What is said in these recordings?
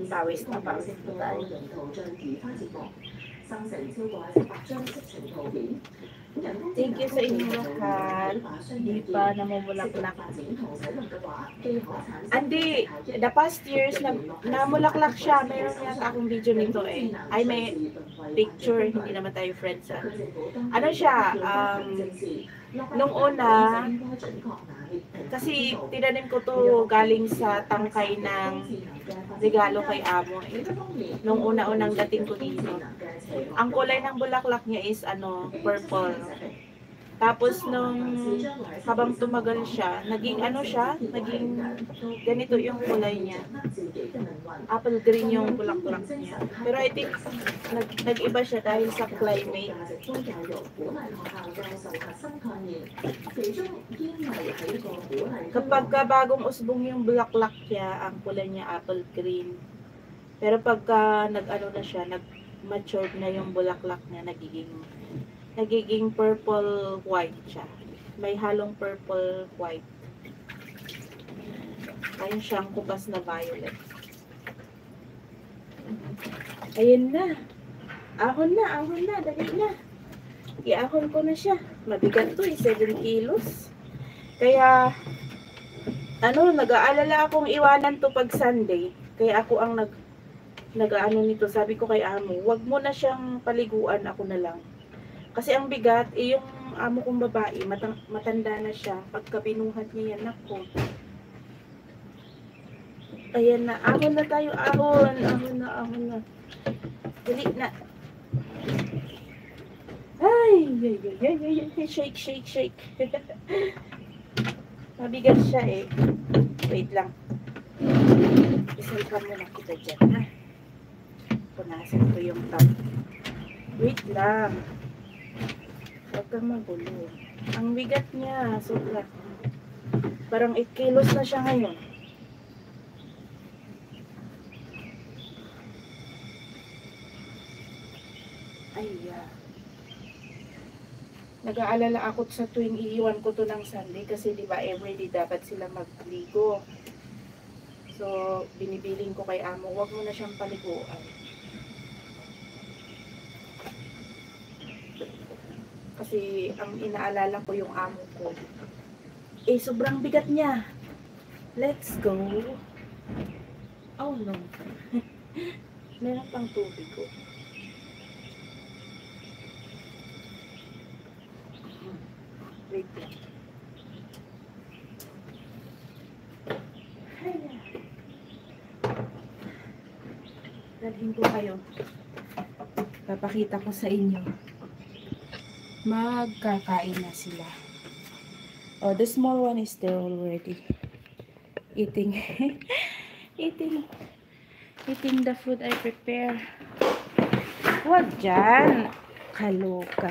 pawis na pawis na tayo. Thank you sa inyong lahat. Hindi pa namumulaklak. Andi, the past years, namulaklak siya. Meron yata akong video nito eh. Ay, may picture. Hindi naman tayo friends ah. Ano siya, nung una, kasi tinanim ko to galing sa tangkay ng regalo kay amo eh. Nung una-unang dating ko dito. Ang kulay ng bulaklak niya is purple. Tapos nung habang tumagal siya, naging naging ganito yung kulay niya. Apple green yung bulaklak niya. Pero I think nag-iba siya dahil sa climate. Kapag bagong usbong yung bulaklak niya, ang kulay niya apple green. Pero pagka na siya, matured na yung bulaklak niya, nagiging purple white siya. May halong purple white. Ayun siyang kupas na violet. Ayun na. Ahon na, dali na. Iahon ko na siya. Mabigat to 7 kilos. Kaya nag-aalala akong iwanan to pag Sunday. Kaya ako ang nito. Sabi ko kay amo, wag mo na siyang paliguan, ako na lang. Kasi ang bigat, yung amo kong babae, matanda na siya. Pagka binuhat niya yan, ako. Ayan na, ahon na tayo, ahon na. Dali na. Ay, shake. Mabigat siya eh. Wait lang. Isalpan mo na kita dyan, ha? Punasan ko yung tub. Wait lang. Huwag kang magulo. Ang bigat niya, sobra. Parang 8 kilos na siya ngayon. Ayan. Nag-aalala ako sa tuwing iiwan ko to ng Sunday kasi diba everyday dapat sila magligo. So, binibiling ko kay amo, huwag mo na siyang paliguan. Kasi ang inaalala ko yung amo ko. Eh, sobrang bigat niya. Let's go. Oh no. Meron pang tubig ko. Wait lang. Dalhin ko kayo. Papakita ko sa inyo. Magkakain na sila. Oh, the small one is there already. Eating. eating the food I prepare. Huwag dyan. Kaloka.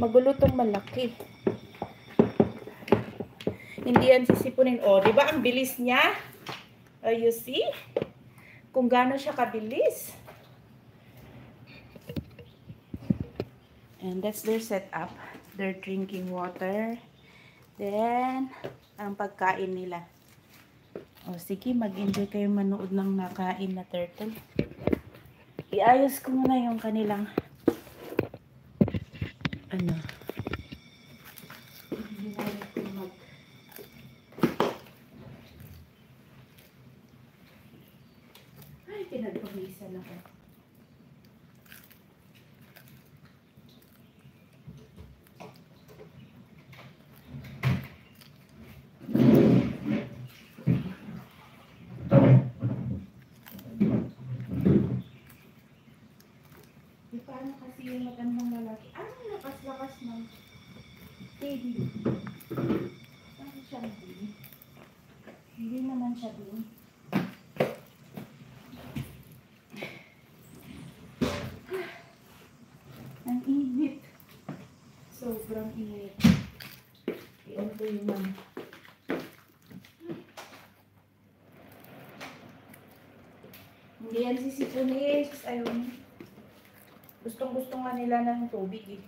Magulo tong malaki. Hindi yan sisipunin. Oh, di ba ang bilis niya? Oh, you see? Kung gaano siya kabilis. And that's their setup. They're drinking water. Then, ang pagkain nila. O, sige, mag-enjoy kayo manood ng nakain na turtle. Iayos ko muna yung kanilang ay, pinagpawisan ako. Paano kasi yung magandang lalaki? Anong lakas-lakas ng baby? Ano siya din? Hindi naman siya din. Ang init. Sobrang init. Iyon ko yung hindi yan sisipunis. Ayun. Gustong-gusto nga nila ng tubig eh.